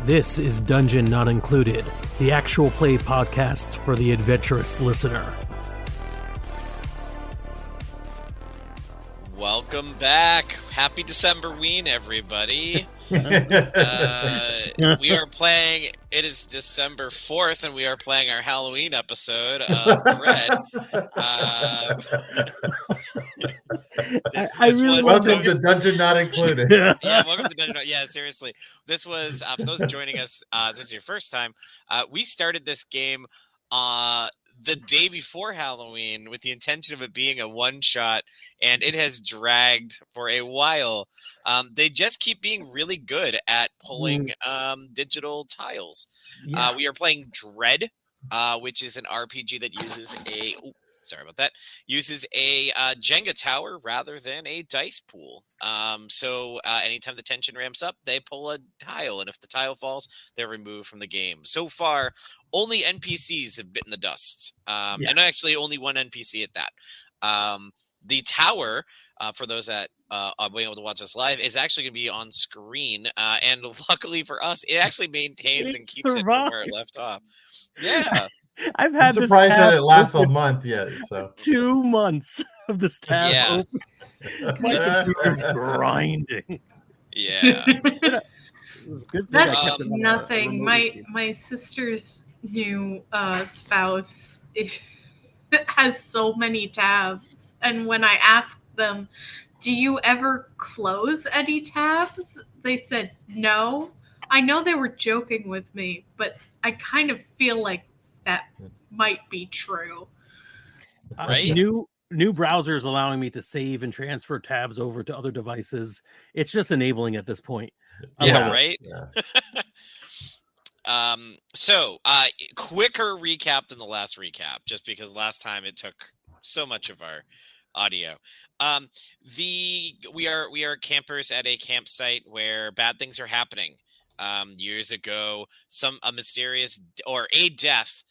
This is Dungeon Not Included, the actual play podcast for the adventurous listener. Welcome back. Happy Decemberween, everybody. We are playing, it is December 4th, and we are playing our Halloween episode of Dread. Welcome to Dungeon Not Included. Yeah, welcome to Dungeon Not. Yeah, seriously. This was, for those joining us, this is your first time, we started this game the day before Halloween with the intention of it being a one-shot, and it has dragged for a while. They just keep being really good at pulling digital tiles. Yeah. We are playing Dread, which is an RPG that uses uses a Jenga tower rather than a dice pool. So anytime the tension ramps up, they pull a tile, and if the tile falls, they're removed from the game. So far, only NPCs have bitten the dust, and actually only one NPC at that. The tower, for those that are being able to watch us live, is actually going to be on screen, and luckily for us, it actually maintains and keeps it from where it left off. Yeah. I've had I'm surprised that it lasts a open month yet. So 2 months of this tab open. My computer's grinding. Yeah. Good thing That's I kept it on nothing. remote speed. My sister's new spouse has so many tabs, and when I asked them, "Do you ever close any tabs?" they said no. I know they were joking with me, but I kind of feel like that might be true. Right? New browsers allowing me to save and transfer tabs over to other devices. It's just enabling at this point. Yeah, right? yeah. So quicker recap than the last recap, just because last time it took so much of our audio. We are campers at a campsite where bad things are happening. Years ago, a mysterious or a death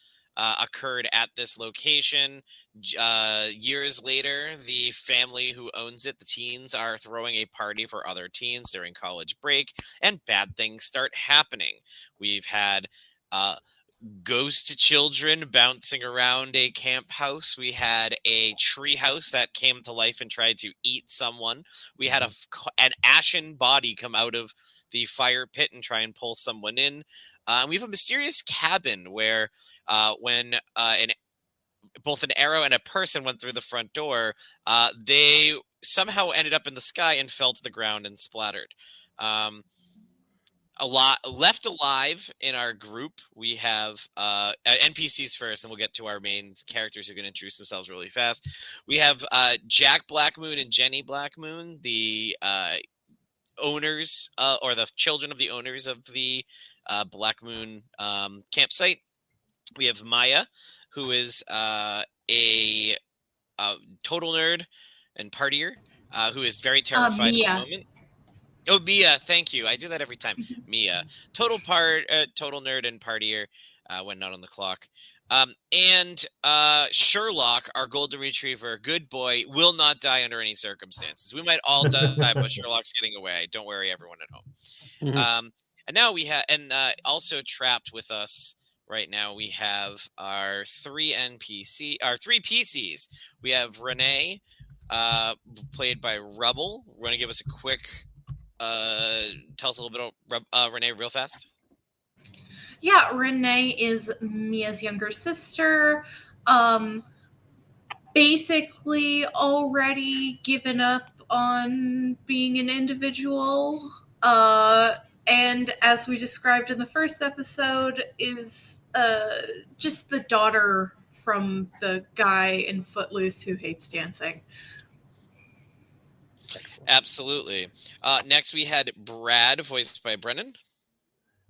occurred at this location. Years later, the family who owns it, the teens, are throwing a party for other teens during college break, and bad things start happening. We've had ghost children bouncing around a camp house. We had a tree house that came to life and tried to eat someone. We had an ashen body come out of the fire pit and try and pull someone in. We have a mysterious cabin where when both an arrow and a person went through the front door, they somehow ended up in the sky and fell to the ground and splattered. A lot left alive in our group. We have NPCs first, and we'll get to our main characters who can introduce themselves really fast. We have Jack Blackmoon and Jenny Blackmoon, the owners or the children of the owners of the Blackmoon campsite. We have Maya, who is a total nerd and partier, who is very terrified at the moment. Oh, Mia, thank you. I do that every time. Mia, total nerd and partier when not on the clock. And Sherlock, our golden retriever, good boy, will not die under any circumstances. We might all die, but Sherlock's getting away. Don't worry, everyone at home. Mm-hmm. And now we have, also trapped with us right now, we have our three PCs. We have Renee, played by Rubble. We're going to give us a quick, tell us a little bit about Renee real fast. Yeah, Renee is Mia's younger sister. Basically already given up on being an individual. And as we described in the first episode, is just the daughter from the guy in Footloose who hates dancing. Absolutely. Next, we had Brad, voiced by Brennan.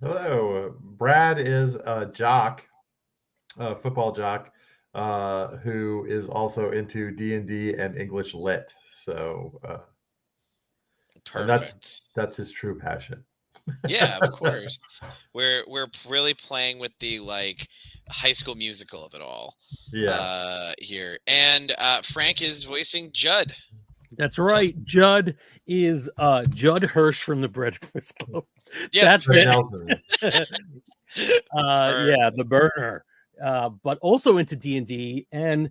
Hello. Brad is a jock, a football jock, who is also into D&D and English lit. So and Perfect. that's his true passion. Yeah, of course. We're really playing with the like High School Musical of it all. Yeah. Here. And Frank is voicing Judd. That's right. Judd is Judd Hirsch from the Breakfast Club. Yeah. That's Judd it. Nelson. Yeah, the burner. But also into D&D, and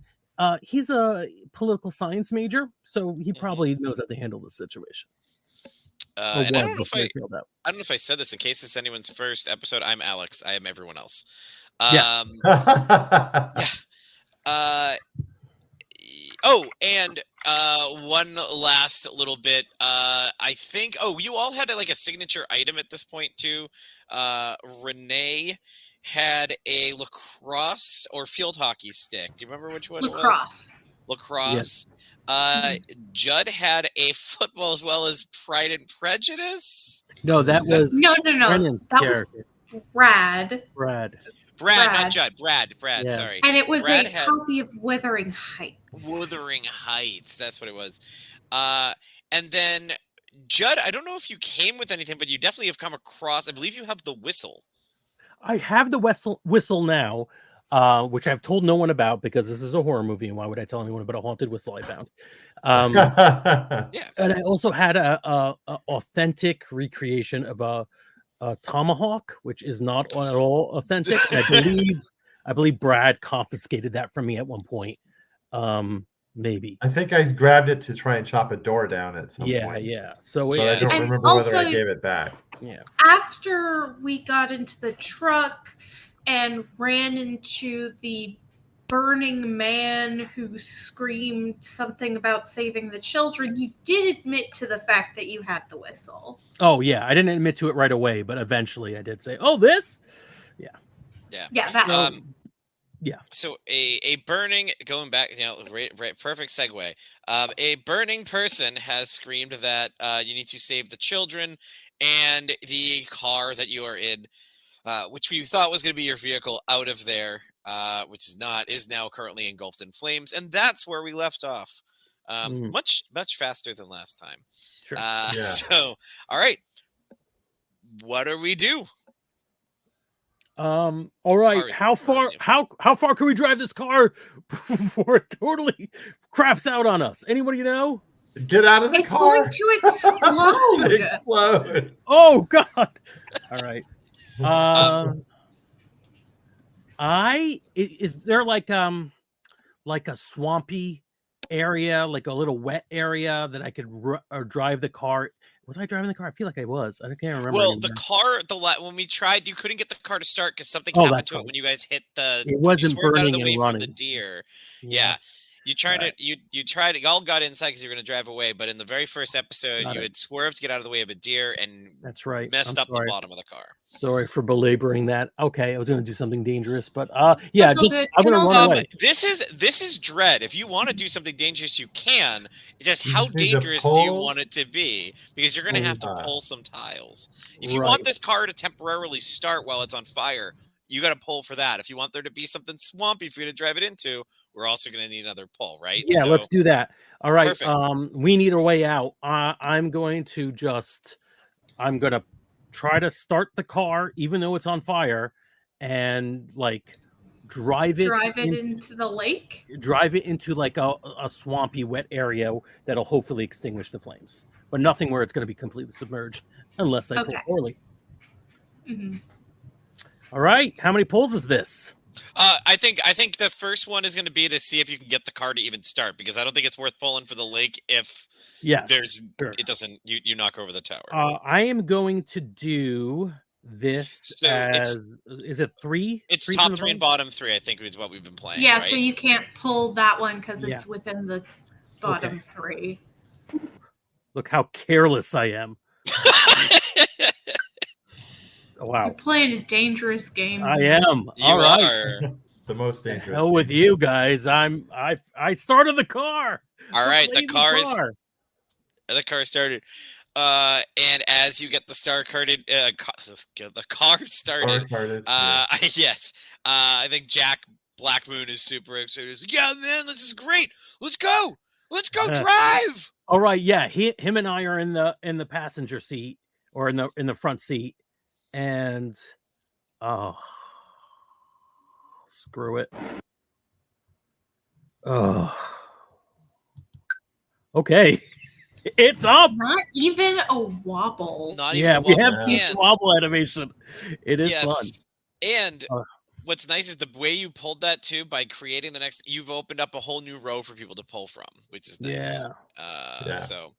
he's a political science major, so he probably knows how to handle the situation. And I don't know if before he failed out. I don't know if I said this in case it's anyone's first episode. I'm Alex. I am everyone else. Yeah. Oh, and one last little bit. I think. Oh, you all had like a signature item at this point too. Renee had a lacrosse or field hockey stick. Do you remember which one it was? Lacrosse. Yes. Judd had a football as well as Pride and Prejudice. No, that was No. Brennan's That character. was Brad. Brad, not Judd. Brad. Yeah. Sorry. And it was Brad a had copy of Wuthering Heights. Wuthering Heights. That's what it was. And then Judd, I don't know if you came with anything, but you definitely have come across. I believe you have the whistle. I have the whistle now, which I've told no one about because this is a horror movie, and why would I tell anyone about a haunted whistle I found? Yeah. And I also had a authentic recreation of a tomahawk, which is not at all authentic. I believe Brad confiscated that from me at one point. Maybe. I think I grabbed it to try and chop a door down at some point. Yeah. So But I don't And remember whether I also- gave it back. yeah. After we got into the truck and ran into the burning man who screamed something about saving the children, you did admit to the fact that you had the whistle. Oh yeah, I didn't admit to it right away, but eventually I did say, "Oh, this." Yeah, that. So a burning, going back, right, perfect segue. A burning person has screamed that you need to save the children, and the car that you are in, which we thought was going to be your vehicle, out of there, which is not, is now currently engulfed in flames, and that's where we left off. Much faster than last time. Sure. So, all right, what do we do? All right. How far can we drive this car before it totally craps out on us? Anybody know? Get out of the It's car. going to explode. Explode. Oh God! All right. Is there like a swampy area, like a little wet area that I could or drive the car? Was I driving the car? I feel like I was. I can't remember. Well, anymore. the car, when we tried, you couldn't get the car to start because something Oh, happened that's to it right. when you guys hit the. It wasn't you swerved out of burning the and way from running. the deer. Yeah. You tried Right. it. You tried it. Y'all got inside because you were going to drive away. But in the very first episode, Got you it. had swerved to get out of the way of a deer and That's right. messed I'm up sorry. the bottom of the car. Sorry for belaboring that. Okay, I was going to do something dangerous, but yeah, That's all just good. I'm going And to also- run away. This is dread. If you want to do something dangerous, you can. It's just You how just need to dangerous do you pull. want it to be? Because you're going to have to Ah. pull some tiles. If you want this car to temporarily start while it's on fire, you got to pull for that. If you want there to be something swampy for you to drive it into, we're also going to need another pull, right? Yeah, So- let's do that. All right. Perfect. We need a way out. I'm going to try to start the car, even though it's on fire, and like drive it into the lake. drive it into like a swampy, wet area that'll hopefully extinguish the flames, but nothing where it's going to be completely submerged unless I pull Okay. poorly. Hmm. All right. How many pulls is this? I think the first one is going to be to see if you can get the car to even start, because I don't think it's worth pulling for the lake if Yeah. there's Sure. it doesn't you knock over the tower. I am going to do this So it's- as is it three? It's Three top from the 3 and bottom 3, I think, is what we've been playing. Yeah, right? so you can't pull that one because Yeah. it's within the bottom three. Look how careless I am. Oh, wow. You're playing a dangerous game. I am. You All right. are. The most The dangerous. hell with you guys. I started the car. All right, the Blame the car started. And as you get the the car started, Retarded. yes. I think Jack Black Moon is super excited. He's like, yeah, man, this is great. Let's go drive. All right, yeah, him and I are in the passenger seat or in the front seat, and screw it. Oh, okay, it's up. Not even a wobble. Not Yeah, even we one have more seen hand. wobble animation. It is fun. And Uh. what's nice is the way you pulled that too by creating the next. You've opened up a whole new row for people to pull from, which is nice. Yeah. So,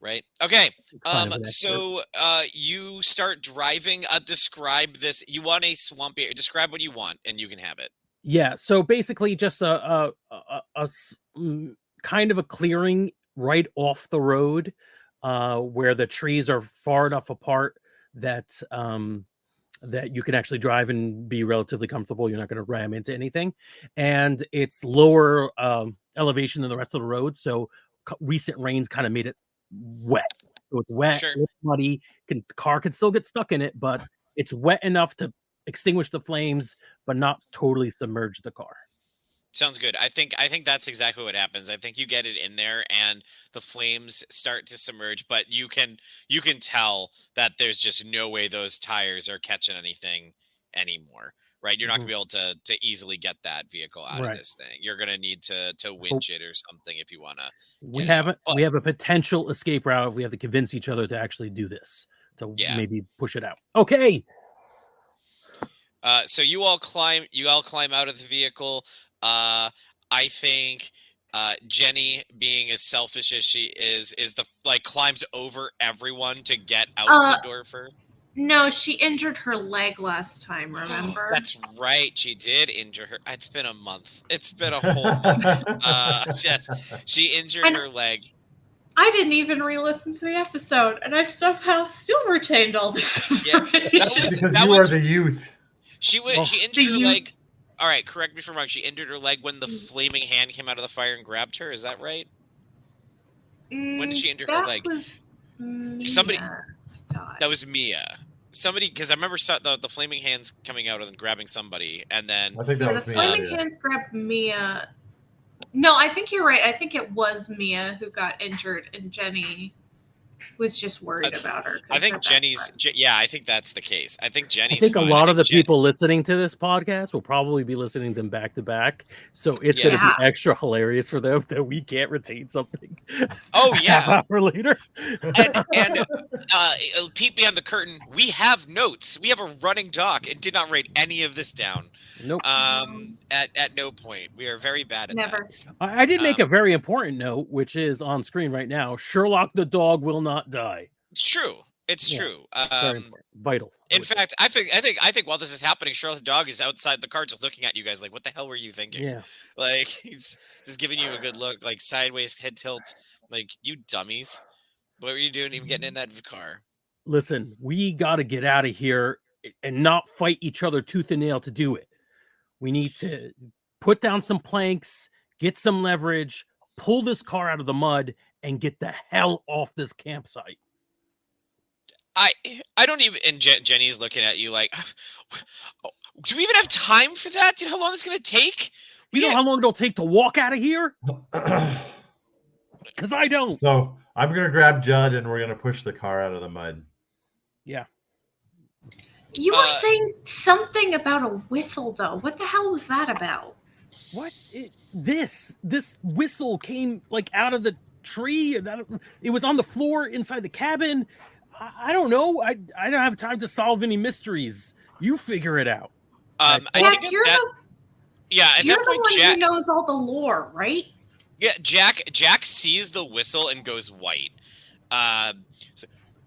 right. Okay. Kind of an expert. So you start driving. Describe this. You want a swampy area. Describe what you want, and you can have it. Yeah, so basically just a kind of a clearing right off the road, where the trees are far enough apart that that you can actually drive and be relatively comfortable. You're not going to ram into anything, and it's lower elevation than the rest of the road. So recent rains kind of made it wet. So it's wet, Sure. it's muddy. The car can still get stuck in it, but it's wet enough to extinguish the flames, but not totally submerge the car. Sounds good. I think that's exactly what happens. I think you get it in there and the flames start to submerge, but you can tell that there's just no way those tires are catching anything anymore. Right? You're not gonna be able to easily get that vehicle out of this thing. You're gonna need to winch it or something if you wanna. We have a potential escape route if we have to convince each other to actually do this, to maybe push it out. Okay. So you all climb out of the vehicle. I think Jenny, being as selfish as she is the climbs over everyone to get out the door first. No, she injured her leg last time, remember? That's right. She did injure her. It's been a month. It's been a whole month. Yes, she injured her leg. I didn't even re-listen to the episode, and I somehow still retained all this information. Because you are the youth. She injured her leg. All right, correct me if I'm wrong. She injured her leg when the flaming hand came out of the fire and grabbed her. Is that right? When did she injure her leg? That was Mia. Somebody. That was Mia. Somebody, because I remember the flaming hands coming out and grabbing somebody, and then I think that was the Mia. flaming hands grabbed Mia. No, I think you're right. I think it was Mia who got injured, and Jenny was just worried about her. I think Jenny's. I think that's the case. I think Jenny's. I think fine. a lot of the people listening to this podcast will probably be listening to them back to back, so it's going to be extra hilarious for them that we can't retain something. Oh yeah, half hour later. and peep behind the curtain. We have notes. We have a running doc, and did not write any of this down. Nope. At no point. We are very bad at Never. that. I did make a very important note, which is on screen right now. Sherlock the dog will not die. It's true. It's true. Very vital. In fact, I think while this is happening, Sherlock the dog is outside the car just looking at you guys like, what the hell were you thinking? Yeah. Like, he's just giving you a good look, like sideways head tilt, like, you dummies. What were you doing even getting in that car? Listen, we got to get out of here and not fight each other tooth and nail to do it. We need to put down some planks, get some leverage, pull this car out of the mud, and get the hell off this campsite. I don't even, and Jenny's looking at you like, do we even have time for that? Do you know how long it's going to take? You know how long it'll take to walk out of here? Because I don't. So I'm going to grab Judd and we're going to push the car out of the mud. Yeah. You were saying something about a whistle, though. What the hell was that about? What? This whistle came like out of the tree. It was on the floor inside the cabin. I don't know. I don't have time to solve any mysteries. You figure it out. Jack, you're the one Jack, who knows all the lore, right? Yeah, Jack sees the whistle and goes white.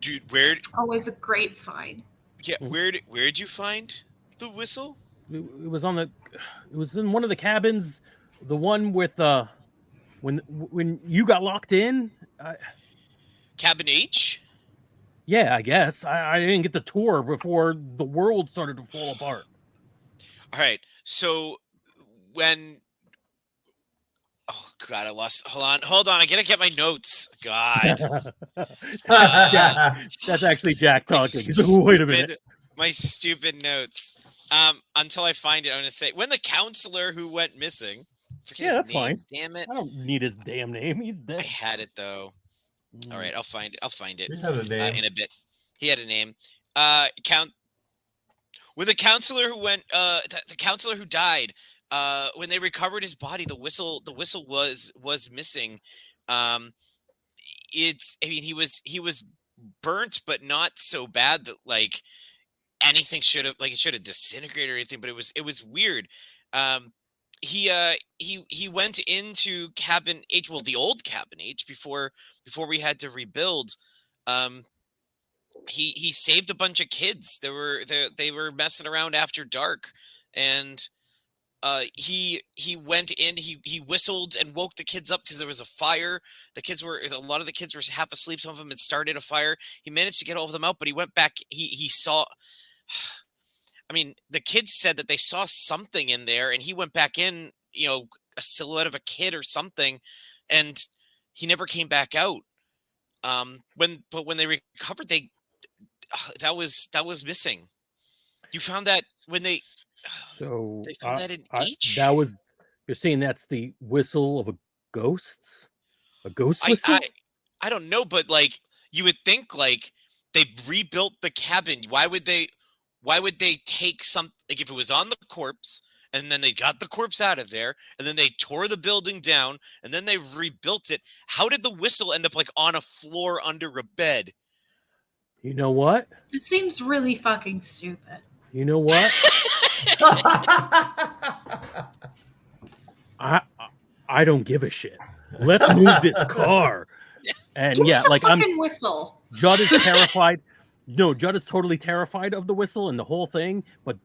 Dude, where? Always a great sign. Yeah, where'd you find the whistle? It was in one of the cabins, the one with when you got locked in. Cabin H? Yeah, I guess. I didn't get the tour before the world started to fall apart. All right. So when oh god, I lost. Hold on. I gotta get my notes. God. That's actually Jack talking. Wait a minute. My stupid notes. Until I find it, I'm gonna say when the counselor who went missing. Forget Yeah, his that's name, fine. Damn it! I don't need his damn name. He's I dead. had it though. All right, I'll find it. I'll find it He had a name. in a bit. He had a name. When the counselor who went, the counselor who died, when they recovered his body, the whistle was missing. I mean, he was burnt, but not so bad that like anything should have it should have disintegrated or anything. But it was weird. He went into cabin H, well, the old cabin H before we had to rebuild. He saved a bunch of kids. They were messing around after dark, and he went in. He whistled and woke the kids up because there was a fire. A lot of the kids were half asleep. Some of them had started a fire. He managed to get all of them out, but he went back. He saw. I mean, the kids said that they saw something in there, and he went back in. A silhouette of a kid or something, and he never came back out. When they recovered, that was missing. You found that when they found that in H? You're saying that's the whistle of a ghost? A ghost whistle? I don't know, but like you would think like they rebuilt the cabin. Why would they take some, like if it was on the corpse and then they got the corpse out of there and then they tore the building down and then they rebuilt it? How did the whistle end up like on a floor under a bed? You know what? It seems really fucking stupid. You know what? I don't give a shit. Let's move this car. And yeah, like fucking whistle. Judd is terrified. No, Judd is totally terrified of the whistle and the whole thing, but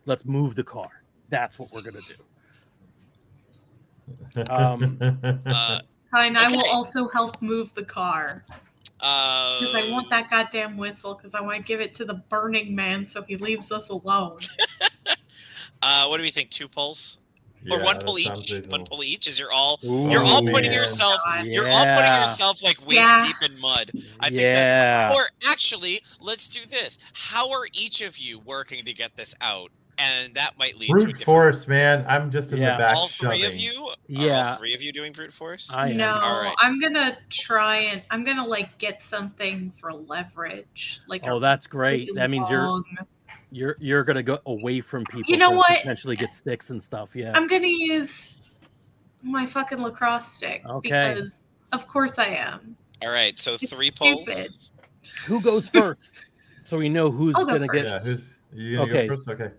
let's move the car. That's what we're gonna do. Fine, I will also help move the car. Because I want that goddamn whistle, because I want to give it to the Burning Man so he leaves us alone. What do we think? 2 pulls? Or Yeah, 1 that pull each? sounds reasonable. 1 pull each? Is you're all Ooh, putting man. yourself God. you're all putting Yeah. yourself like waist Yeah. deep in mud. I think Yeah. that's, or actually, let's do this. How are each of you working to get this out? And that might lead to a Brute different. force, man. I'm just in Yeah. the back All three shoving. of you? Are Yeah. all 3 of you doing brute force? I am. No, All right. I'm gonna try and I'm gonna like get something for leverage. Like Oh, that's great. really That means long- you're gonna go away from people. You know to what? Potentially get sticks and stuff. Yeah. I'm gonna use my fucking lacrosse stick Okay. because of course I am. All right, so It's 3 pulls. stupid. Who goes first? So we know who's I'll go gonna get. Yeah, who's you gonna Okay. go first? Okay.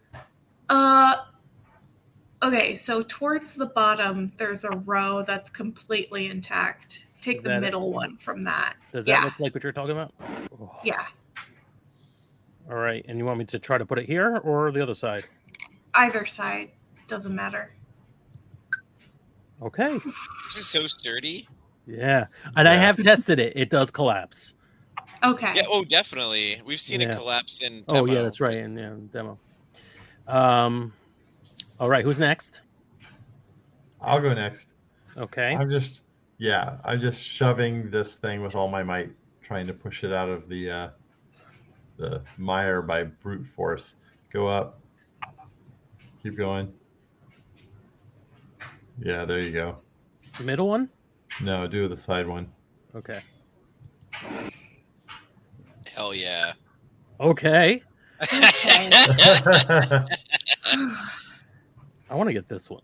Okay, so towards the bottom there's a row that's completely intact. Take Is the that it? middle one from that. Does that Yeah. look like what you're talking about? Oh. Yeah. All right, and you want me to try to put it here or the other side? Either side. Doesn't matter. Okay. This is so sturdy. Yeah, and I Yeah. have tested it. It does collapse. Okay. Yeah, oh, definitely. We've seen Yeah. it collapse in Oh yeah, demo. that's right. In demo. All right, who's next? I'll go next. Okay. I'm just shoving this thing with all my might, trying to push it out of the mire by brute force. Go up. Keep going. Yeah, there you go. The middle one. No, do the side one. Okay. Hell yeah. Okay. Okay. I want to get this one.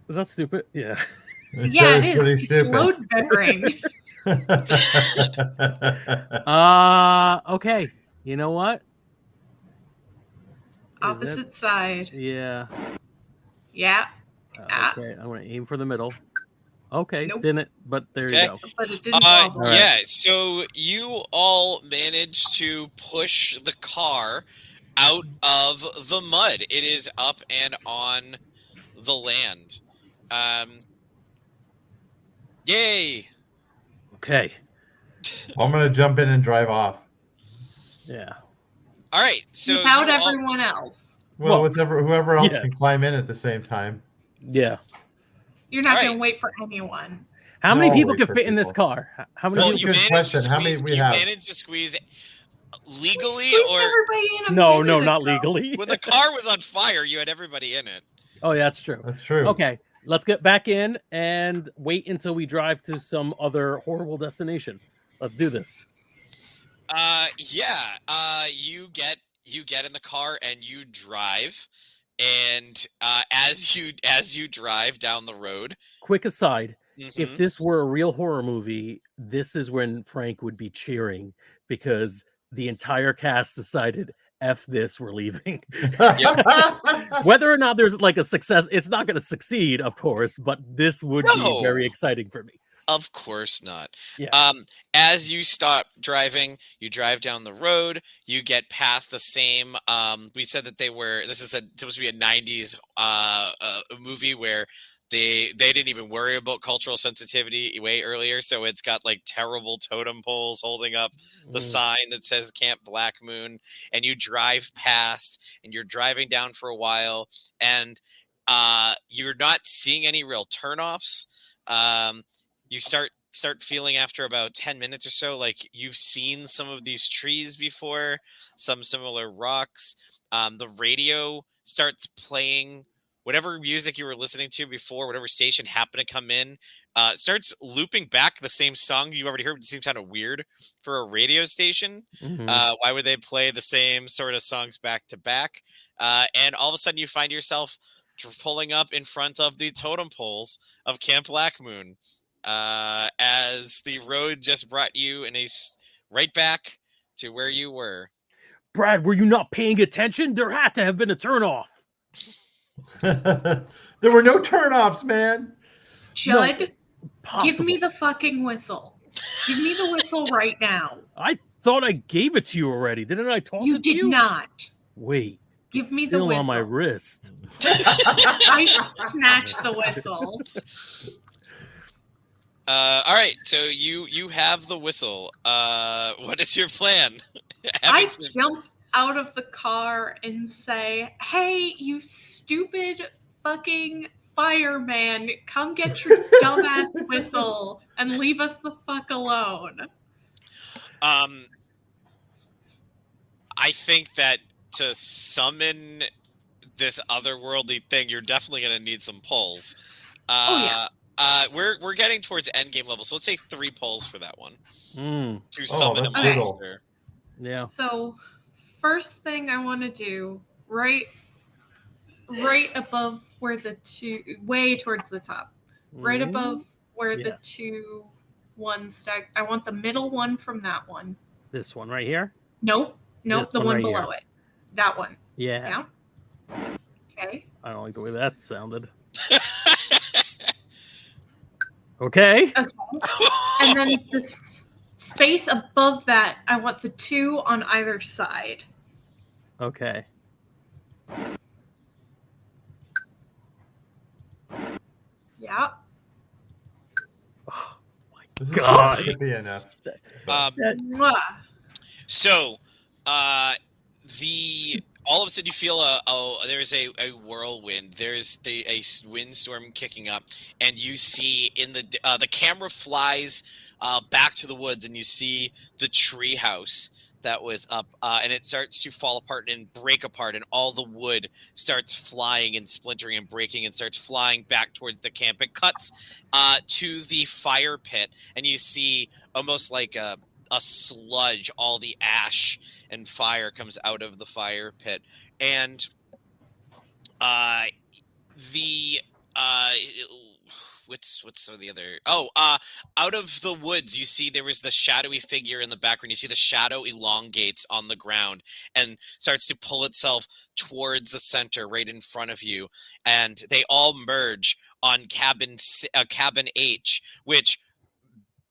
Is that stupid? Yeah. Yeah, That it pretty is. It's load bearing. Okay. You know what? Is Opposite side. Yeah. Yeah, Okay. I'm gonna aim for the middle. Okay. Nope. Didn't. But there Okay. you go. but it didn't bother. All right. Yeah, so you all managed to push the car out of the mud. It is up and on the land. Yay! Okay. I'm gonna jump in and drive off. Yeah. All right, so Without you all- everyone else. Well, Well, whoever else yeah. can climb in at the same time. Yeah. You're not All going right. to wait for anyone. How many No, people wait can for fit in this people. car? How many well, That's a you people? good managed to question. How many squeeze. we You have? managed to squeeze legally Squeezed or everybody in a No, minute not ago. legally. when the car was on fire, you had everybody in it. Oh, yeah, that's true. That's true. Okay, let's get back in and wait until we drive to some other horrible destination. Let's do this. Yeah. You get in the car and you drive, and as you drive down the road. Quick aside, if Mhm. this were a real horror movie, this is when Frank would be cheering because the entire cast decided, F this, we're leaving. Whether or not there's like a success, it's not going to succeed, of course, but this would be very No. exciting for me. Of course not. Yeah. As you stop driving, you drive down the road, you get past the same we said that this is supposed to be a 90s movie where they didn't even worry about cultural sensitivity way earlier, so it's got like terrible totem poles holding up the sign that says Camp Black Moon, and you drive past and you're driving down for a while, and you're not seeing any real turnoffs. You start feeling after about 10 minutes or so like you've seen some of these trees before, some similar rocks. The radio starts playing whatever music you were listening to before, whatever station happened to come in, starts looping back the same song you already heard. It seems kind of weird for a radio station. Why would they play the same sort of songs back to back? And all of a sudden you find yourself pulling up in front of the totem poles of Camp Black Moon. As the road just brought you right back to where you were. Brad, were you not paying attention? There had to have been a turnoff. There were no turnoffs, man. Judd, No, give me the fucking whistle. Give me the whistle right now. I thought I gave it to you already. Didn't I toss You it to you? did not. Wait. Give it's me the still whistle. on my wrist. I snatched the whistle. All right, so you have the whistle. What is your plan? I jump out of the car and say, "Hey, you stupid fucking fireman, come get your dumbass whistle and leave us the fuck alone." I think that to summon this otherworldly thing, you're definitely going to need some pulls. Oh, yeah. We're getting towards end game level, so let's say 3 pulls for that one. To Oh, summon a that's brutal. monster. Yeah. So, first thing I want to do, right above where way towards the top, right above where the Yeah. 2 ones stack. I want the middle one from that one. This one right here? Nope, This the one one right below it. That one. Yeah. Yeah. Okay. I don't like the way that sounded. Okay. And then the space above that, I want the 2 on either side. Okay. Yeah. This is God. not hippie enough. Mwah. So, all of a sudden you feel there's a whirlwind. There's a windstorm kicking up, and you see in the camera flies back to the woods, and you see the tree house that was up, and it starts to fall apart and break apart, and all the wood starts flying and splintering and breaking and starts flying back towards the camp. It cuts to the fire pit, and you see almost like a sludge, all the ash and fire comes out of the fire pit, and what's some of the other out of the woods you see there was the shadowy figure in the background. You see the shadow elongates on the ground and starts to pull itself towards the center right in front of you, and they all merge on cabin H, which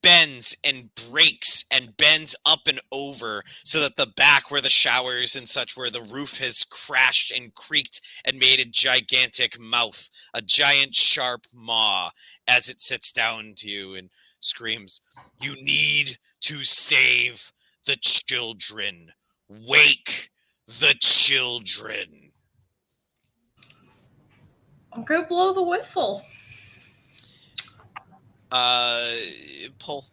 bends and breaks and bends up and over so that the back where the showers and such, where the roof has crashed and creaked and made a gigantic mouth, a giant sharp maw, as it sits down to you and screams, "You need to save the children. Wake the children." I'm gonna blow the whistle. Pull.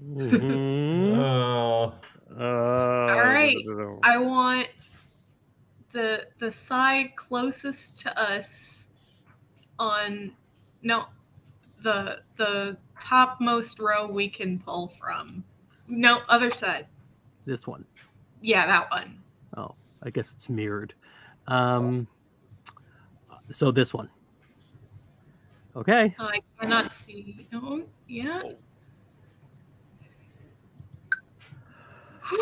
Mhm. I want the side closest to us on the topmost row we can pull from. No, other side. This one. Yeah, that one. Oh, I guess it's mirrored. So this one. Okay. I cannot see. Oh, yeah.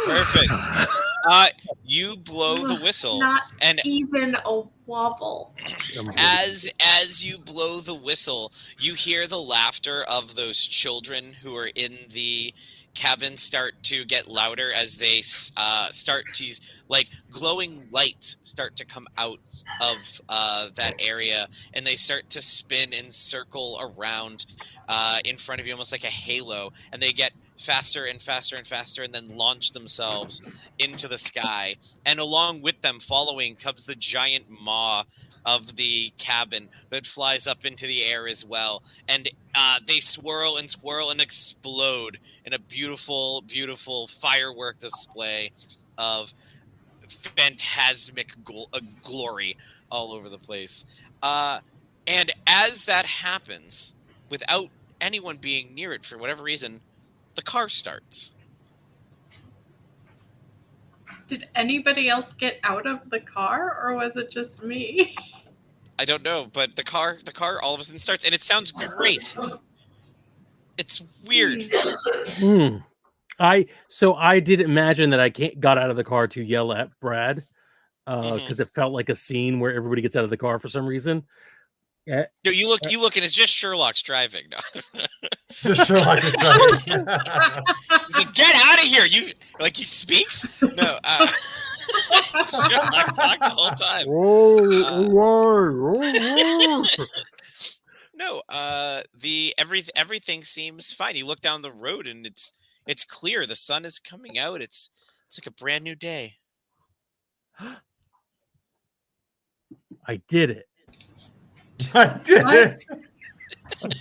Perfect. You blow the whistle, Not and even a wobble. as you blow the whistle, you hear the laughter of those children who are in the cabin start to get louder as they start to, like, glowing lights start to come out of that area, and they start to spin and circle around in front of you, almost like a halo, and they get faster and faster and faster, and then launch themselves into the sky. And along with them, following, comes the giant maw of the cabin that flies up into the air as well. And they swirl and swirl and explode in a beautiful, beautiful firework display of phantasmic glory all over the place. And as that happens, without anyone being near it for whatever reason, the car starts. Did anybody else get out of the car, or was it just me? I don't know, but the car all of a sudden starts, and it sounds great. It's weird. I did imagine that I got out of the car to yell at Brad because it felt like a scene where everybody gets out of the car for some reason. No, you look, and it's just Sherlock's driving. No. Just Sherlock is driving. He's like, "Get out of here!" You like he speaks? No, Sherlock talked the whole time. No, everything seems fine. You look down the road and it's clear. The sun is coming out. It's like a brand new day. I did it. I did it.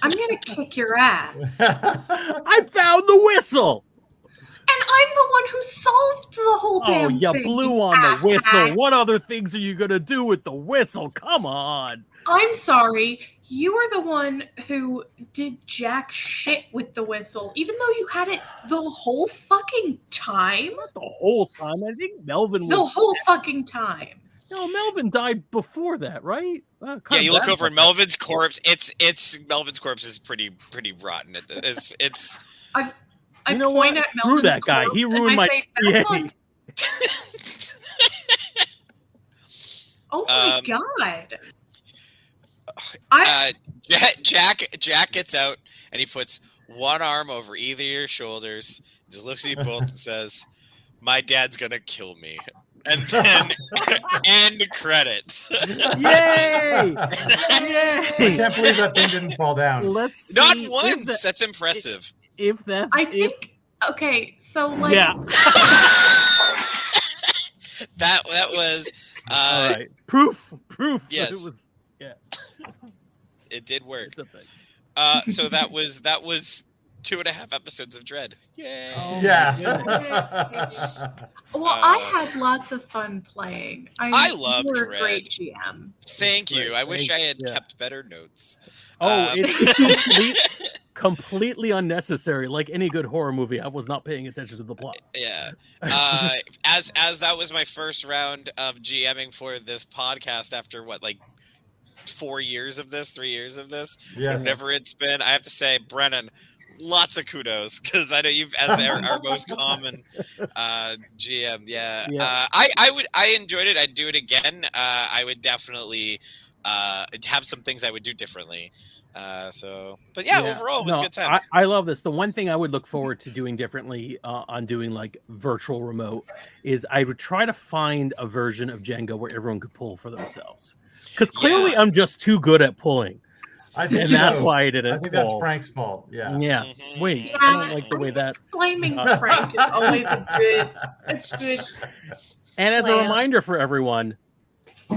I'm gonna kick your ass. I found the whistle. And I'm the one who solved the whole damn thing. Oh, you blew on the whistle. What other things are you gonna do with the whistle? Come on. I'm sorry. You were the one who did jack shit with the whistle, even though you had it the whole fucking time. Not the whole time. I think Melvin was The whole fucking time. No, Melvin died before that, right? Yeah, you look over Melvin's corpse. It's Melvin's corpse is pretty rotten. It's. I you know point what? at Melvin's Screw that guy. He ruined my PA. Oh my god! Jack gets out and he puts one arm over either of your shoulders, just looks at you both and says, "My dad's gonna kill me." And then end credits. Yay! I can't believe that thing didn't fall down. Let's see Not once. That's impressive. Okay, so like yeah. that was all right. Proof. Yes. It was, yeah. It did work. It's a thing. So that was 2.5 episodes of Dread. Yay! Oh, Yeah. Well, I had lots of fun playing. I loved you were Dread. a great GM. Thank you. Great. I wish I had Yeah. kept better notes. Oh, it's completely unnecessary. Like any good horror movie, I was not paying attention to the plot. Yeah. As that was my first round of GMing for this podcast after what, like 3 years of this, Yeah. whatever it's been. I have to say, Brennan, lots of kudos because I know you've as our most common GM. Yeah. I enjoyed it. I'd do it again. I would definitely have some things I would do differently. But overall it was a good time. I love this. The one thing I would look forward to doing differently on doing like virtual remote is I would try to find a version of Jenga where everyone could pull for themselves. Because clearly I'm just too good at pulling. And that's why I did it. I think that's Frank's fault. Yeah. Yeah. Mhm. Wait, Yeah. I don't like the way that. Blaming Frank is always a good. And as a plan. reminder for everyone,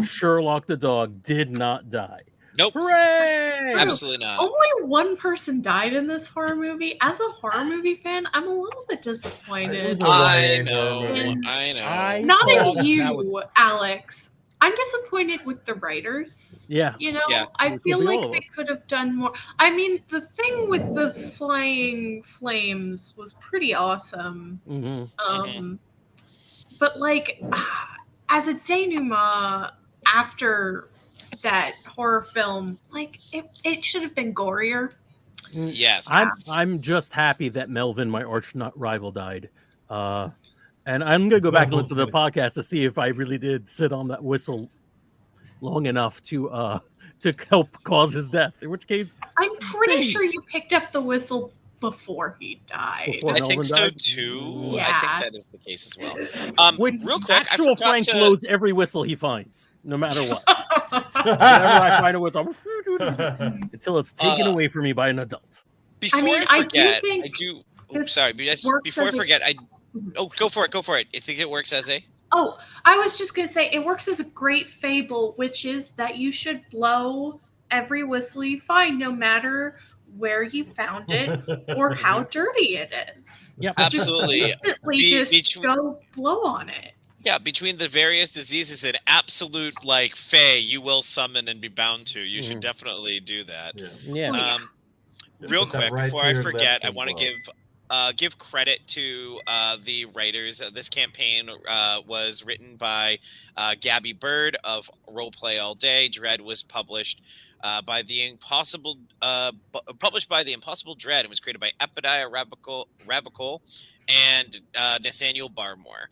Sherlock the dog did not die. Nope. Hooray! Absolutely not. Only one person died in this horror movie. As a horror movie fan, I'm a little bit disappointed. I YA horror know. movie. I know. I Not thought in you, that was- Alex. I'm disappointed with the writers. Yeah. You know, Yeah. I It could feel be like all of they us. could have done more. I mean, the thing with the flying flames was pretty awesome. Mm-hmm. But like, as a denouement after that horror film, like it should have been gorier. Yes. I'm just happy that Melvin, my arch rival, died. And I'm gonna go back and listen to the podcast to see if I really did sit on that whistle long enough to help cause his death. In which case, I'm pretty Hey. sure you picked up the whistle before he died. Before I Melvin think so died? too. Yeah. I think that is the case as well. Which Real quick, I actual forgot Frank to. blows every whistle he finds, no matter what. Whenever I find a whistle, until it's taken away from me by an adult. Before mean, I I do forget, think I do. this Sorry, but works before I as a- forget, go for it. I think it works as a. Oh, I was just going to say, it works as a great fable, which is that you should blow every whistle you find, no matter where you found it or how dirty it is. Yep. Absolutely. Just instantly just go blow on it. Yeah, between the various diseases and absolute like Fae you will summon and be bound to, you should definitely do that. Yeah. Real Put that quick, right before to I your forget, lips I and want to blow. give credit to the writers. This campaign was written by Gabby Bird of Roleplay All Day. Dread was published by the Impossible Dread and was created by Epediah Ravicol and Nathaniel Barmore.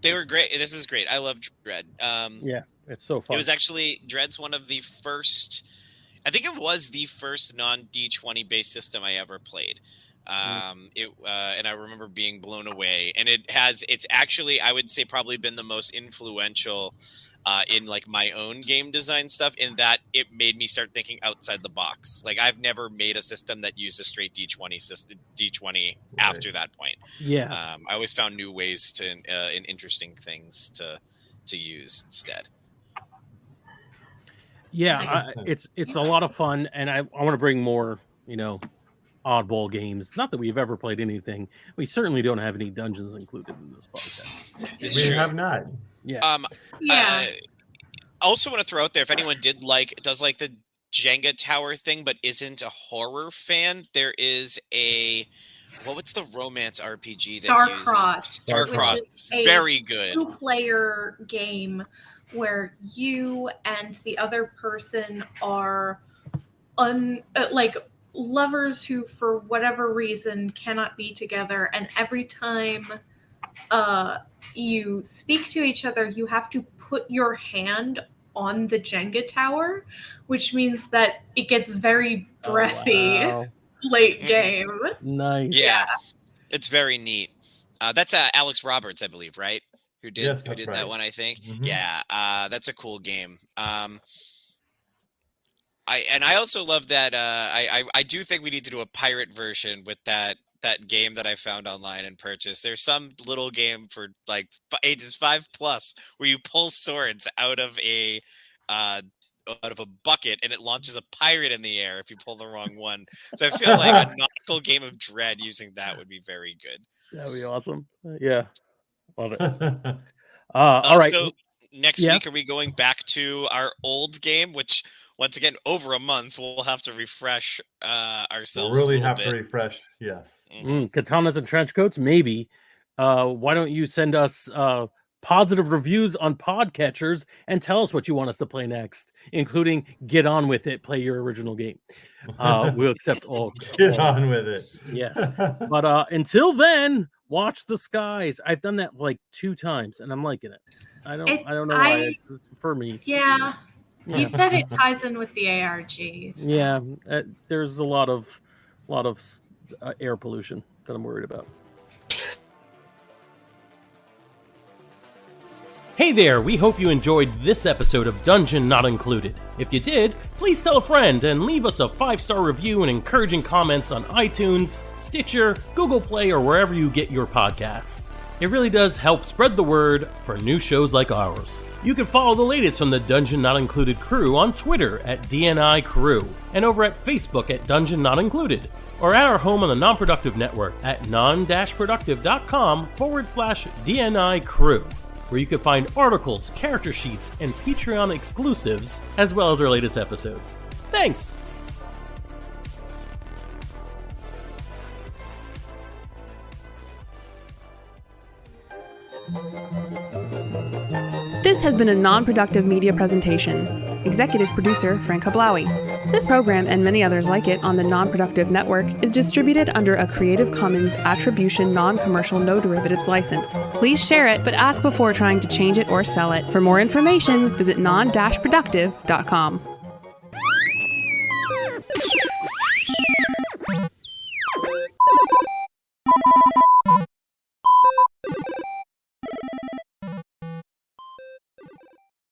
They were great. This is great. I love Dread. Yeah, it's so fun. It was actually Dread's one of the first. I think it was the first non-D20 based system I ever played. And I remember being blown away. And it's actually, I would say, probably been the most influential in like my own game design stuff, in that it made me start thinking outside the box. Like I've never made a system that used a straight D20 system, D20 after that point. Yeah. I always found new ways to and interesting things to use instead. Yeah, it's a lot of fun, and I want to bring more, oddball games. Not that we've ever played anything. We certainly don't have any dungeons included in this podcast. We have not. Yeah. Yeah. Also want to throw out there, if anyone does like the Jenga tower thing, but isn't a horror fan, there is what's the romance RPG that Starcrossed. Starcrossed. Which is a Very good. 2-player game where you and the other person are like lovers who, for whatever reason, cannot be together, and every time you speak to each other, you have to put your hand on the Jenga tower, which means that it gets very breathy late game. Nice. Yeah, it's very neat. That's Alex Roberts, I believe, right? Who did Yes, that one? I think. Mhm. Yeah, that's a cool game. I also love that. I do think we need to do a pirate version with that game that I found online and purchased. There's some little game for like ages 5+ where you pull swords out of a bucket and it launches a pirate in the air if you pull the wrong one. So I feel like a nautical game of Dread using that would be very good. That'd be awesome. Yeah. Love it. All right. So next week, are we going back to our old game, which once again, over a month, we'll have to refresh ourselves. We'll really have to refresh. Yes. Katanas and trench coats, maybe. Why don't you send us positive reviews on podcatchers and tell us what you want us to play next, including Get On With It, play your original game. We'll accept all. Get on with it. Yes. But until then, watch the skies. I've done that like 2 times and I'm liking it. I don't know why. It's for me. Yeah. You said it ties in with the ARG. So. Yeah, there's a lot of air pollution that I'm worried about. Hey there, we hope you enjoyed this episode of Dungeon Not Included. If you did, please tell a friend and leave us a 5-star review and encouraging comments on iTunes, Stitcher, Google Play, or wherever you get your podcasts. It really does help spread the word for new shows like ours. You can follow the latest from the Dungeon Not Included crew on Twitter at DNI Crew, and over at Facebook at Dungeon Not Included, or at our home on the Non-Productive Network at non-productive.com/DNI Crew, where you can find articles, character sheets, and Patreon exclusives, as well as our latest episodes. Thanks! This has been a non-productive media presentation. Executive producer Frank Hablawi. This program and many others like it on the Non-Productive Network is distributed under a Creative Commons Attribution Non-Commercial No Derivatives license. Please share it, but ask before trying to change it or sell it. For more information, visit non-productive.com.